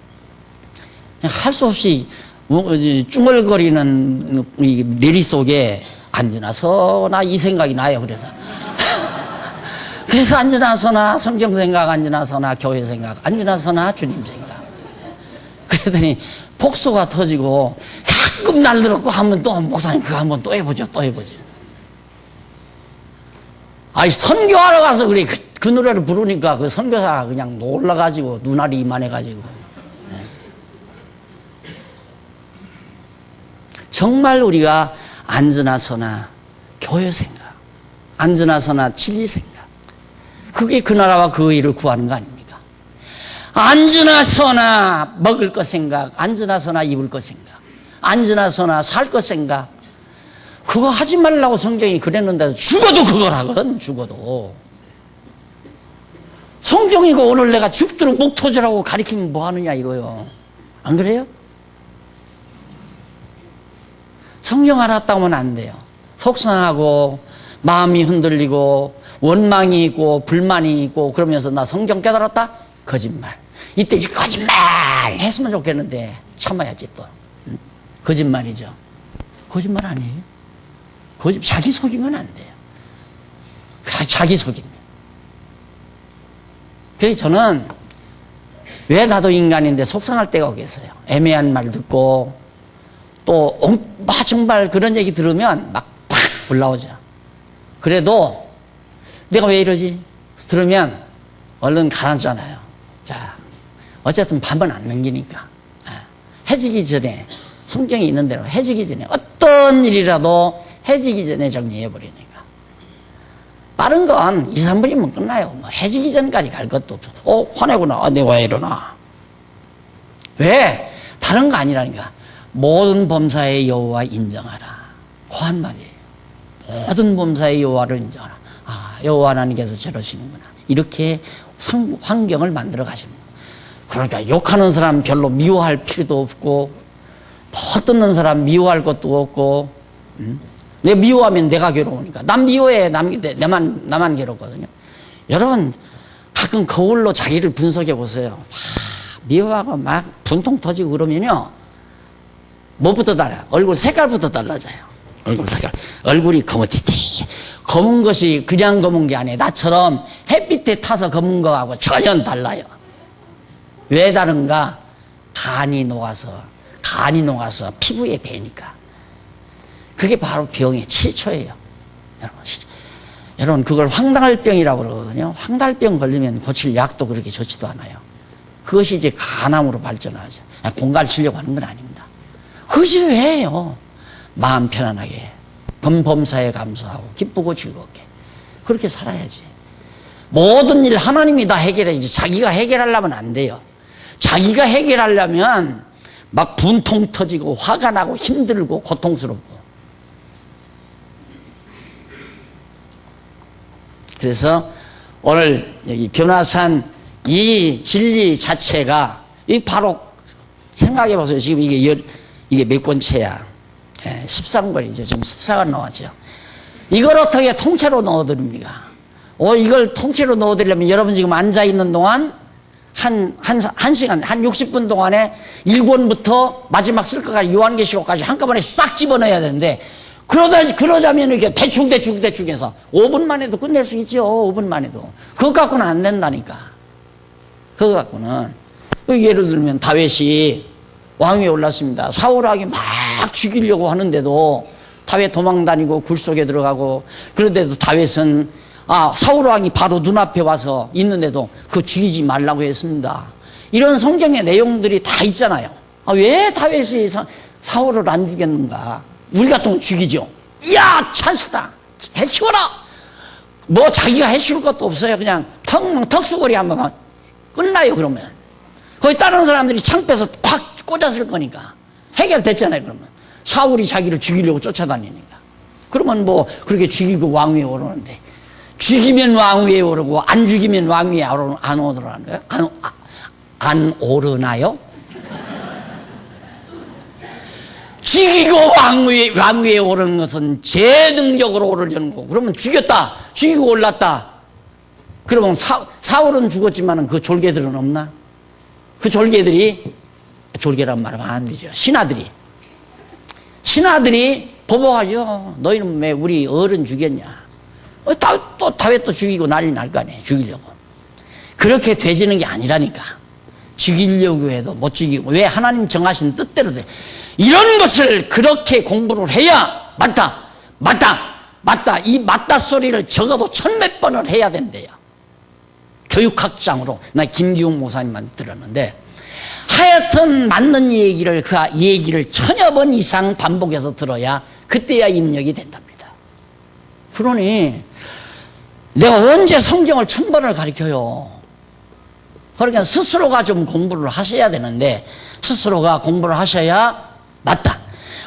할 수 없이 쭝얼거리는 이 내리 속에 앉으나 서나 이 생각이 나요. 그래서 그래서 앉으나서나 성경 생각, 앉으나서나 교회 생각, 앉으나서나 주님 생각. 그러더니 복수가 터지고 가끔 날들었고 하면 또 목사님 그거 한번 또 해보죠, 또 해보죠. 아이 선교하러 가서 그래 그 노래를 부르니까 그 선교사가 그냥 놀라가지고 눈알이 이만해가지고. 정말 우리가 앉으나서나 교회 생각, 앉으나서나 진리 생각, 그게 그 나라와 그 의를 구하는 거 아닙니까? 앉으나서나 먹을 것 생각, 앉으나서나 입을 것 생각, 앉으나서나 살 것 생각, 그거 하지 말라고 성경이 그랬는데 죽어도 그걸 하거든. 죽어도 성경이고 오늘 내가 죽도록 목 터지라고 가리키면 뭐 하느냐 이거요. 안 그래요? 성경 알았다 하면 안 돼요. 속상하고 마음이 흔들리고 원망이 있고 불만이 있고 그러면서 나 성경 깨달았다? 거짓말. 이때 이제 거짓말 했으면 좋겠는데 참아야지 또. 거짓말이죠. 거짓말 아니에요? 자기 속이면 안 돼요. 자기 속입니다. 그래서 저는 왜 나도 인간인데 속상할 때가 오겠어요. 애매한 말 듣고 또 정말 그런 얘기 들으면 막 탁 올라오죠. 그래도 내가 왜 이러지? 들으면 얼른 가라앉잖아요. 자, 어쨌든 밤은 안 넘기니까 해지기 전에 성경이 있는 대로 해지기 전에 어떤 일이라도 해지기 전에 정리해버리니까. 빠른 건 2, 3분이면 끝나요. 뭐 해지기 전까지 갈 것도 없어. 화내구나. 내가 왜 이러나. 왜? 다른 거 아니라니까. 모든 범사의 여호와 인정하라. 그 한마디예요. 모든 범사의 여호와를 인정하라. 아, 여호와 하나님께서 저러시는구나. 이렇게 환경을 만들어 가십니다. 그러니까 욕하는 사람 별로 미워할 필요도 없고, 더 듣는 사람 미워할 것도 없고, 내가 미워하면 내가 괴로우니까. 남 미워해, 나만 괴롭거든요. 여러분, 가끔 거울로 자기를 분석해 보세요. 미워하고 막 분통 터지고 그러면요. 뭐부터 달라요? 얼굴 색깔부터 달라져요. 얼굴 색깔. 얼굴이 거무튀튀. 검은 것이 그냥 검은 게 아니에요. 나처럼 햇빛에 타서 검은 거하고 전혀 달라요. 왜 다른가? 간이 녹아서 피부에 배니까. 그게 바로 병의 치초예요. 여러분, 그걸 황달병이라고 그러거든요. 황달병 걸리면 고칠 약도 그렇게 좋지도 않아요. 그것이 이제 간암으로 발전하죠. 공갈 치려고 하는 건 아닙니다. 그것이 왜 해요? 마음 편안하게, 범사에 감사하고, 기쁘고 즐겁게. 그렇게 살아야지. 모든 일 하나님이 다 해결해야지. 자기가 해결하려면 안 돼요. 자기가 해결하려면 막 분통 터지고, 화가 나고, 힘들고, 고통스럽고. 그래서 오늘 여기 변화산 이 진리 자체가 이 바로 생각해 보세요. 지금 이게 몇 번째야? 13권이죠. 지금 14권 나왔죠. 이걸 어떻게 통째로 넣어드립니까? 이걸 통째로 넣어드리려면 여러분 지금 앉아있는 동안 한 시간, 한 60분 동안에 1권부터 마지막 쓸 것까지 요한계시록까지 한꺼번에 싹 집어넣어야 되는데 그러자면 이렇게 대충 해서 5분만 해도 끝낼 수 있죠. 5분만 해도. 그것 갖고는 안 된다니까. 그거 갖고는. 예를 들면 다윗이 왕위에 올랐습니다. 사울왕이 막 죽이려고 하는데도 다윗 도망다니고 굴 속에 들어가고 그런데도 다윗은 사울왕이 바로 눈앞에 와서 있는데도 그거 죽이지 말라고 했습니다. 이런 성경의 내용들이 다 있잖아요. 왜 다윗이 사울을 안 죽였는가? 우리 같으면 죽이죠. 이야, 찬스다. 해치워라. 뭐 자기가 해치울 것도 없어요. 그냥 턱수거리 한번 끝나요. 그러면 거기 다른 사람들이 창 빼서 콱 꽂았을 거니까 해결됐잖아요. 그러면 사울이 자기를 죽이려고 쫓아다니니까. 그러면 뭐 그렇게 죽이고 왕위에 오르는데, 죽이면 왕위에 오르고 안 죽이면 왕위에 안 오르나요? 안 오르나요? 죽이고 왕위에 오르는 것은 제 능력으로 오르려는 거고, 그러면 죽이고 올랐다. 그러면 사울은 죽었지만 그 졸개들은 없나? 그 졸개란 말하면 안 되죠. 신하들이 보복하죠. 너희는 왜 우리 어른 죽였냐? 또 또 다윗도 죽이고 난리 날 거 아니에요. 죽이려고. 그렇게 되지는 게 아니라니까. 죽이려고 해도 못 죽이고. 왜? 하나님 정하신 뜻대로 돼. 이런 것을 그렇게 공부를 해야 맞다, 맞다, 맞다. 이 맞다 소리를 적어도 1000몇 번을 해야 된대요. 교육학장으로. 나 김기웅 목사님만 들었는데, 하여튼 맞는 얘기를, 그 얘기를 1000여 번 이상 반복해서 들어야 그때야 입력이 된답니다. 그러니 내가 언제 성경을 1000번을 가르쳐요. 그러니까 스스로가 좀 공부를 하셔야 되는데, 스스로가 공부를 하셔야 맞다,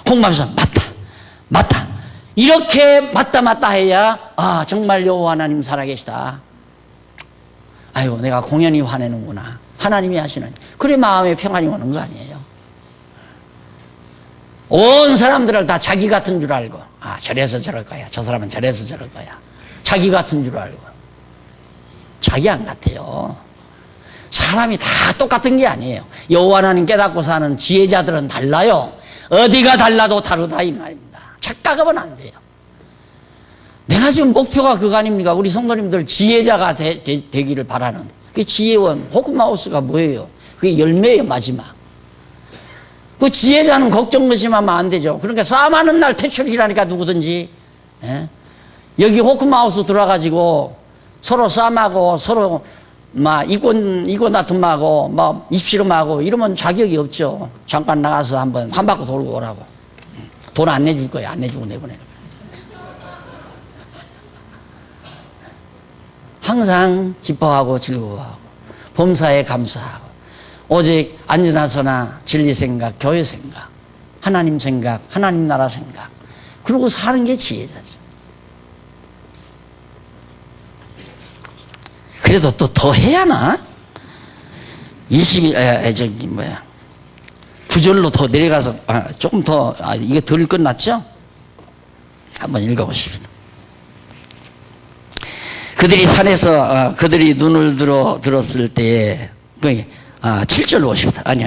공부하면서 맞다, 맞다, 이렇게 맞다 맞다 해야 아 정말 여호와 하나님 살아계시다. 아이고 내가 공연히 화내는구나, 하나님이 하시는. 그래 마음에 평안이 오는 거 아니에요. 온 사람들을 다 자기 같은 줄 알고, 아 저래서 저럴 거야, 저 사람은 저래서 저럴 거야, 자기 같은 줄 알고. 자기 안 같아요. 사람이 다 똑같은 게 아니에요. 여호와 하나님 깨닫고 사는 지혜자들은 달라요. 어디가 달라도 다르다 이 말입니다. 착각하면 안 돼요. 내가 지금 목표가 그거 아닙니까? 우리 성도님들 지혜자가 되기를 바라는. 그 지혜원, 호크마우스가 뭐예요? 그게 열매예요, 마지막. 그 지혜자는 걱정 의심하면 안 되죠. 그러니까 싸움하는 날 퇴출이라니까, 누구든지. 예? 여기 호크마우스 들어와가지고 서로 싸움하고 서로 막 이권 다툼하고 막 입씨름하고 이러면 자격이 없죠. 잠깐 나가서 한 바퀴 돌고 오라고. 돈 안 내줄 거야. 안 내주고 내보내. 항상 기뻐하고 즐거워하고 범사에 감사하고 오직 안전하서나 진리 생각, 교회 생각, 하나님 생각, 하나님 나라 생각, 그러고 사는 게 지혜자죠. 그래도 또 더 해야 하나? 9절로 더 내려가서, 조금 더, 이게 덜 끝났죠? 한번 읽어보십시다. 그들이 산에서, 그들이 눈을 들었을 때에, 7절 오십시다. 아니.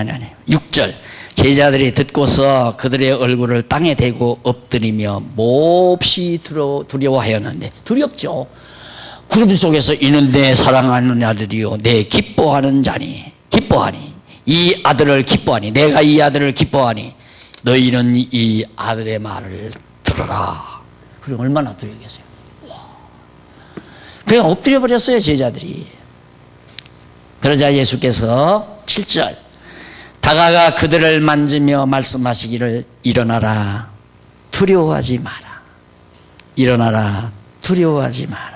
6절. 제자들이 듣고서 그들의 얼굴을 땅에 대고 엎드리며 몹시 두려워하였는데, 두렵죠? 구름 속에서 이는 내 사랑하는 아들이요 내 기뻐하는 자니, 기뻐하니 이 아들을 기뻐하니, 내가 이 아들을 기뻐하니 너희는 이 아들의 말을 들어라. 그리고 얼마나 두려우겠어요. 그냥 엎드려 버렸어요, 제자들이. 그러자 예수께서 7절 다가가 그들을 만지며 말씀하시기를 일어나라, 두려워하지 마라. 일어나라, 두려워하지 마라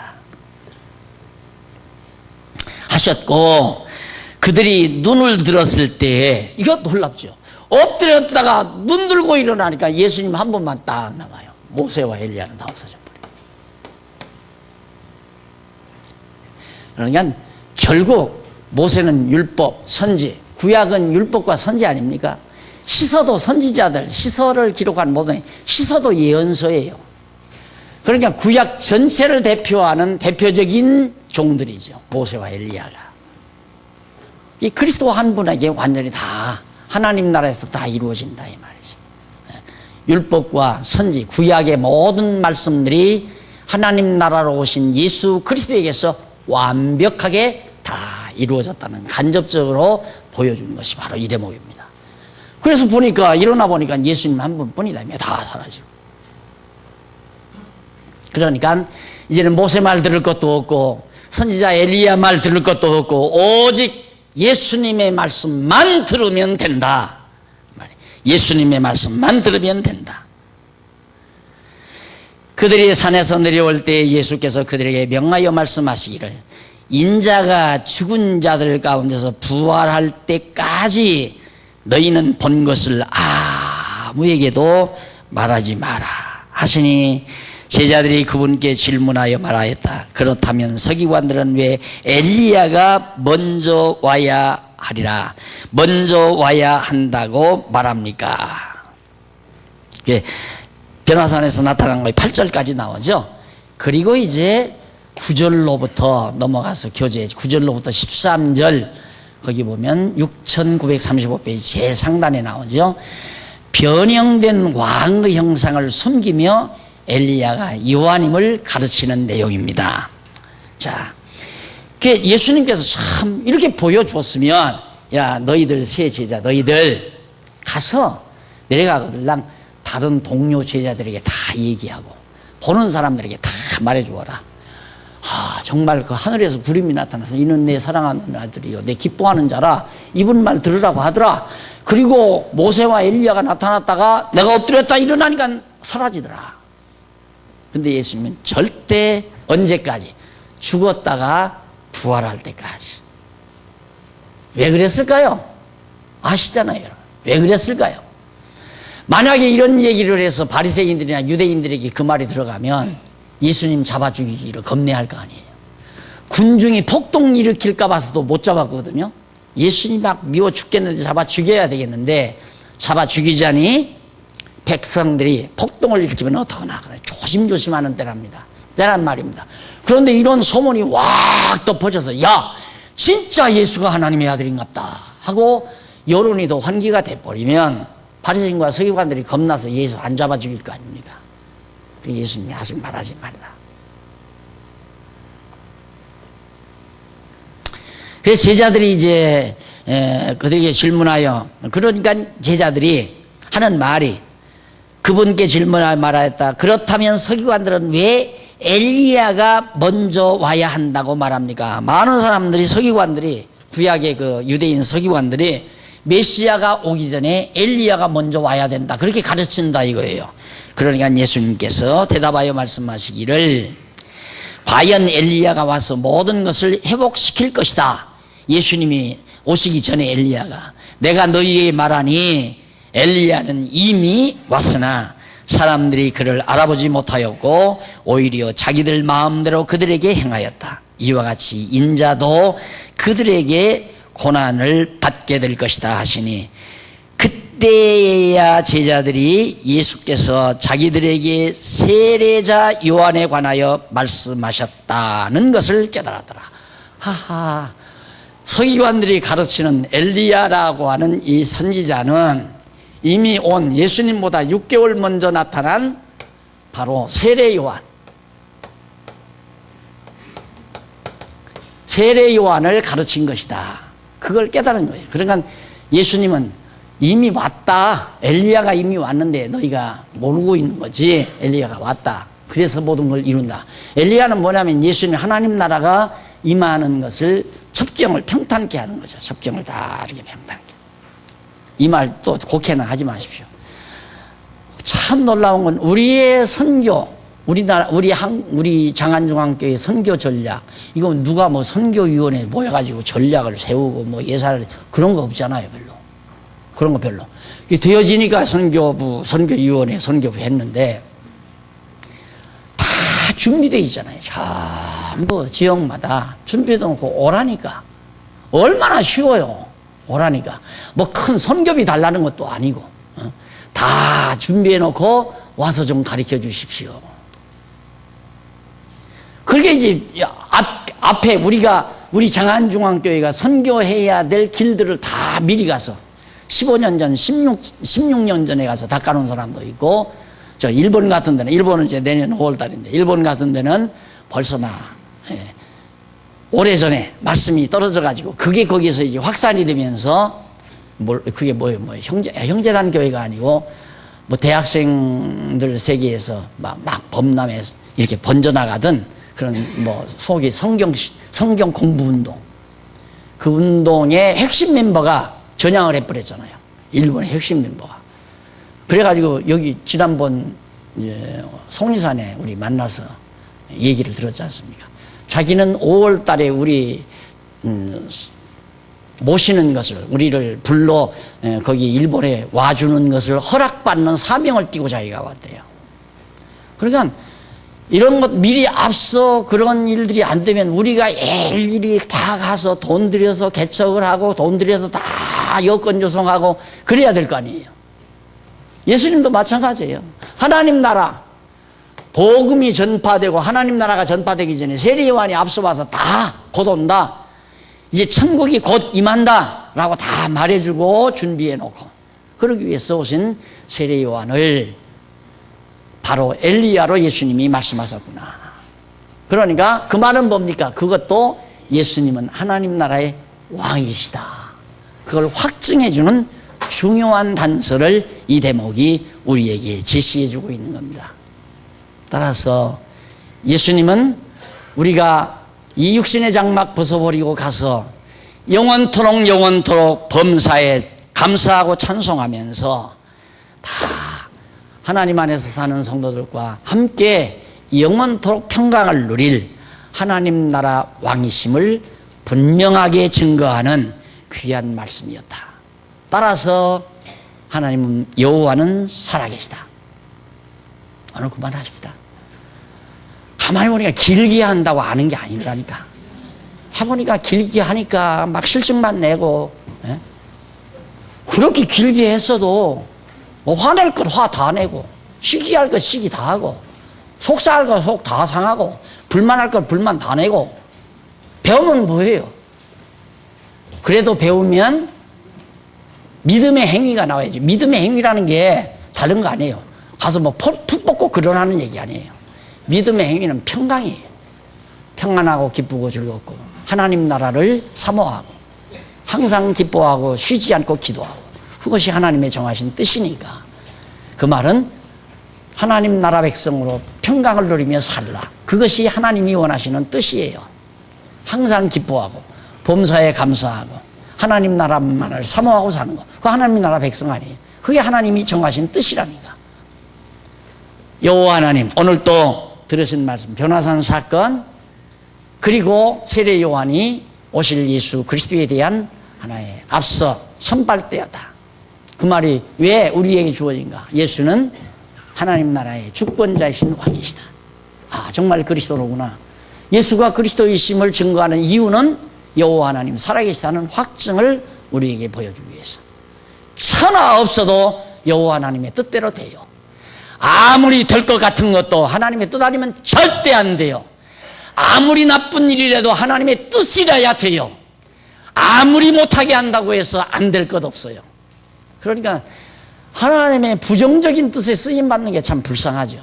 하셨고, 그들이 눈을 들었을 때, 이거 놀랍죠. 엎드렸다가 눈 들고 일어나니까 예수님 한 번만 딱 남아요. 모세와 엘리야는 다 없어져 버려요. 그러니까 결국 모세는 율법, 선지, 구약은 율법과 선지 아닙니까? 시서도 선지자들, 시서를 기록한 모든 시서도 예언서예요. 그러니까 구약 전체를 대표하는 대표적인 종들이죠. 모세와 엘리야가. 이 그리스도 한 분에게 완전히 다 하나님 나라에서 다 이루어진다 이 말이죠. 율법과 선지, 구약의 모든 말씀들이 하나님 나라로 오신 예수 그리스도에게서 완벽하게 다 이루어졌다는 간접적으로 보여주는 것이 바로 이 대목입니다. 그래서 일어나 보니까 예수님 한 분뿐이다. 다 사라지고. 그러니까 이제는 모세 말 들을 것도 없고 선지자 엘리야 말 들을 것도 없고 오직 예수님의 말씀만 들으면 된다. 예수님의 말씀만 들으면 된다. 그들이 산에서 내려올 때 예수께서 그들에게 명하여 말씀하시기를 인자가 죽은 자들 가운데서 부활할 때까지 너희는 본 것을 아무에게도 말하지 마라 하시니, 제자들이 그분께 질문하여 말하였다. 그렇다면 서기관들은 왜 엘리야가 먼저 와야 하리라, 먼저 와야 한다고 말합니까? 변화산에서 나타난 거에 8절까지 나오죠. 그리고 이제 9절로부터 넘어가서 교재 9절로부터 13절 거기 보면 6935페이지 제상단에 나오죠. 변형된 왕의 형상을 숨기며 엘리야가 여호와님을 가르치는 내용입니다. 자, 예수님께서 참 이렇게 보여주었으면, 야, 너희들 세 제자, 너희들 가서 내려가거들랑 다른 동료 제자들에게 다 얘기하고 보는 사람들에게 다 말해주어라. 정말 그 하늘에서 구름이 나타나서 이는 내 사랑하는 아들이요 내 기뻐하는 자라, 이분 말 들으라고 하더라. 그리고 모세와 엘리야가 나타났다가 내가 엎드렸다 일어나니까 사라지더라. 근데 예수님은 절대, 언제까지? 죽었다가 부활할 때까지. 왜 그랬을까요? 아시잖아요, 여러분. 왜 그랬을까요? 만약에 이런 얘기를 해서 바리새인들이나 유대인들에게 그 말이 들어가면 예수님 잡아 죽이기를 겁내할 거 아니에요. 군중이 폭동 일으킬까 봐서도 못 잡았거든요. 예수님 막 미워 죽겠는데 잡아 죽여야 되겠는데 잡아 죽이자니 백성들이 폭동을 일으키면 어떡하나 조심조심하는 때란 말입니다. 그런데 이런 소문이 확 덮어져서, 야, 진짜 예수가 하나님의 아들인갑다 하고 여론이 더 환기가 돼버리면 바리새인과 서기관들이 겁나서 예수 안 잡아 죽일 거 아닙니까? 예수님이 하실 말하지 말라. 그래서 제자들이 이제 그들에게 질문하여, 그러니까 제자들이 하는 말이, 그분께 질문하여 말하였다. 그렇다면 서기관들은 왜 엘리야가 먼저 와야 한다고 말합니까? 많은 사람들이, 서기관들이, 구약의 그 유대인 서기관들이 메시아가 오기 전에 엘리야가 먼저 와야 된다, 그렇게 가르친다 이거예요. 그러니까 예수님께서 대답하여 말씀하시기를, 과연 엘리야가 와서 모든 것을 회복시킬 것이다. 예수님이 오시기 전에 엘리야가, 내가 너희에게 말하니 엘리야는 이미 왔으나 사람들이 그를 알아보지 못하였고 오히려 자기들 마음대로 그들에게 행하였다. 이와 같이 인자도 그들에게 고난을 받게 될 것이다 하시니, 그때야 제자들이 예수께서 자기들에게 세례자 요한에 관하여 말씀하셨다는 것을 깨달았더라. 하하, 서기관들이 가르치는 엘리야라고 하는 이 선지자는 이미 온 예수님보다 6개월 먼저 나타난 바로 세례 요한, 세례 요한을 가르친 것이다. 그걸 깨달은 거예요. 그러니까 예수님은 이미 왔다. 엘리야가 이미 왔는데 너희가 모르고 있는 거지. 엘리야가 왔다. 그래서 모든 걸 이룬다. 엘리야는 뭐냐면 예수님 하나님 나라가 임하는 것을, 첩경을 평탄케 하는 거죠. 첩경을 다 이렇게 평탄케. 이 말 또 곡해는 하지 마십시오. 참 놀라운 건 우리의 선교, 우리 장안중앙교회 선교 전략, 이거 누가 뭐 선교위원회 모여가지고 전략을 세우고 뭐 예산을, 그런 거 없잖아요, 별로. 그런 거 별로. 되어지니까 선교부, 선교위원회, 선교부 했는데 다 준비되어 있잖아요. 전부 지역마다 준비해 놓고 오라니까. 얼마나 쉬워요. 오라니까. 뭐 큰 선교비 달라는 것도 아니고, 다 준비해 놓고 와서 좀 가르쳐 주십시오. 그게 이제 앞에 우리 장안중앙교회가 선교해야 될 길들을 다 미리 가서 15년 전, 16년 전에 가서 닦아놓은 사람도 있고, 저 일본 같은 데는, 일본은 이제 내년 5월 달인데, 일본 같은 데는 벌써 오래전에 말씀이 떨어져가지고, 그게 거기서 이제 확산이 되면서, 그게 뭐예요? 형제단 교회가 아니고, 뭐 대학생들 세계에서 막 범람에 이렇게 번져나가던 그런 속이 성경 공부 운동. 그 운동의 핵심 멤버가 전향을 해버렸잖아요. 일본의 핵심 멤버가. 그래가지고 여기 지난번 송리산에 우리 만나서 얘기를 들었지 않습니까? 자기는 5월 달에 우리 모시는 것을, 우리를 불러 거기 일본에 와주는 것을 허락받는 사명을 띠고 자기가 왔대요. 그러니까 이런 것 미리 앞서 그런 일들이 안 되면 우리가 일일이 다 가서 돈 들여서 개척을 하고 돈 들여서 다 여건 조성하고 그래야 될 거 아니에요. 예수님도 마찬가지예요. 하나님 나라 복음이 전파되고 하나님 나라가 전파되기 전에 세례 요한이 앞서 와서 다 곧 온다, 이제 천국이 곧 임한다 라고 다 말해주고 준비해 놓고, 그러기 위해서 오신 세례 요한을 바로 엘리야로 예수님이 말씀하셨구나. 그러니까 그 말은 뭡니까? 그것도 예수님은 하나님 나라의 왕이시다. 그걸 확증해주는 중요한 단서를 이 대목이 우리에게 제시해주고 있는 겁니다. 따라서 예수님은 우리가 이 육신의 장막 벗어버리고 가서 영원토록 범사에 감사하고 찬송하면서 다 하나님 안에서 사는 성도들과 함께 영원토록 평강을 누릴 하나님 나라 왕이심을 분명하게 증거하는 귀한 말씀이었다. 따라서 하나님은 여호와는 살아계시다. 오늘 그만하십시다. 가만히 보니까 길게 한다고 아는 게 아니더라니까. 해보니까 길게 하니까 막 실증만 내고, 예? 그렇게 길게 했어도 뭐 화낼 것 화 다 내고, 시기할 것 시기 다 하고, 속상할 것 속 다 상하고, 불만할 것 불만 다 내고, 배우면 뭐예요? 그래도 배우면 믿음의 행위가 나와야지. 믿음의 행위라는 게 다른 거 아니에요. 가서 뭐 푹 뽑고 그러라는 얘기 아니에요. 믿음의 행위는 평강이에요. 평안하고 기쁘고 즐겁고 하나님 나라를 사모하고 항상 기뻐하고 쉬지 않고 기도하고 그것이 하나님의 정하신 뜻이니까 그 말은 하나님 나라 백성으로 평강을 누리며 살라. 그것이 하나님이 원하시는 뜻이에요. 항상 기뻐하고 범사에 감사하고 하나님 나라만을 사모하고 사는 거. 그거 하나님 나라 백성 아니에요. 그게 하나님이 정하신 뜻이라니까. 여호와 하나님, 오늘 또 들으신 말씀, 변화산 사건, 그리고 세례 요한이 오실 예수 그리스도에 대한 하나의 앞서 선발대였다. 그 말이 왜 우리에게 주어진가? 예수는 하나님 나라의 주권자이신 왕이시다. 아, 정말 그리스도로구나. 예수가 그리스도이심을 증거하는 이유는 여호와 하나님 살아계시다는 확증을 우리에게 보여주기 위해서. 천하 없어도 여호와 하나님의 뜻대로 돼요. 아무리 될 것 같은 것도 하나님의 뜻 아니면 절대 안 돼요. 아무리 나쁜 일이라도 하나님의 뜻이라야 돼요. 아무리 못하게 한다고 해서 안 될 것 없어요. 그러니까 하나님의 부정적인 뜻에 쓰임받는 게 참 불쌍하죠.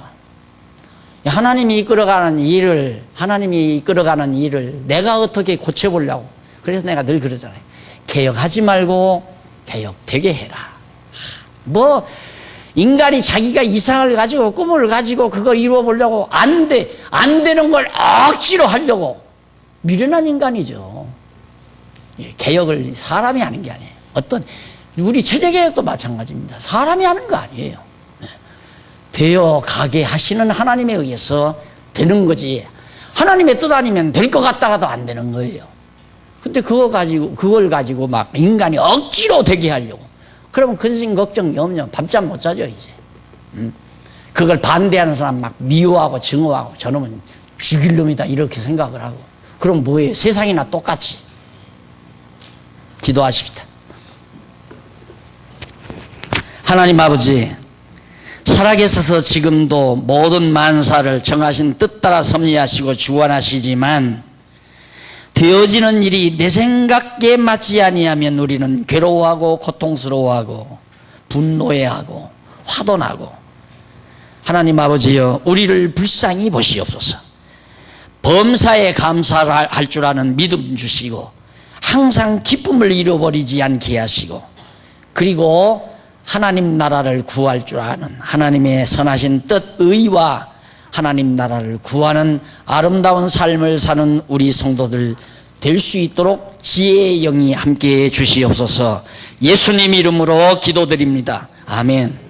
하나님이 이끌어가는 일을 내가 어떻게 고쳐보려고. 그래서 내가 늘 그러잖아요. 개혁하지 말고 개혁되게 해라. 뭐 인간이 자기가 이상을 가지고 꿈을 가지고 그걸 이루어보려고 안 되는 걸 억지로 하려고 미련한 인간이죠. 개혁을 사람이 하는 게 아니에요. 우리 체제개혁도 마찬가지입니다. 사람이 하는 거 아니에요. 되어 가게 하시는 하나님에 의해서 되는 거지. 하나님의 뜻 아니면 될 것 같다가도 안 되는 거예요. 근데 그걸 가지고 막 인간이 억지로 되게 하려고. 그러면 근심 걱정 염려 밤잠 못 자죠 이제. 그걸 반대하는 사람 막 미워하고 증오하고 저놈은 죽일 놈이다 이렇게 생각을 하고. 그럼 뭐예요? 세상이나 똑같이. 기도하십시다. 하나님 아버지, 살아계셔서 지금도 모든 만사를 정하신 뜻 따라 섭리하시고 주관하시지만 되어지는 일이 내 생각에 맞지 아니하면 우리는 괴로워하고 고통스러워하고 분노해하고 화도 나고. 하나님 아버지여, 우리를 불쌍히 보시옵소서. 범사에 감사할 줄 아는 믿음 주시고 항상 기쁨을 잃어버리지 않게 하시고 그리고 하나님 나라를 구할 줄 아는 하나님의 선하신 뜻, 의와 하나님 나라를 구하는 아름다운 삶을 사는 우리 성도들 될 수 있도록 지혜의 영이 함께해 주시옵소서. 예수님 이름으로 기도드립니다. 아멘.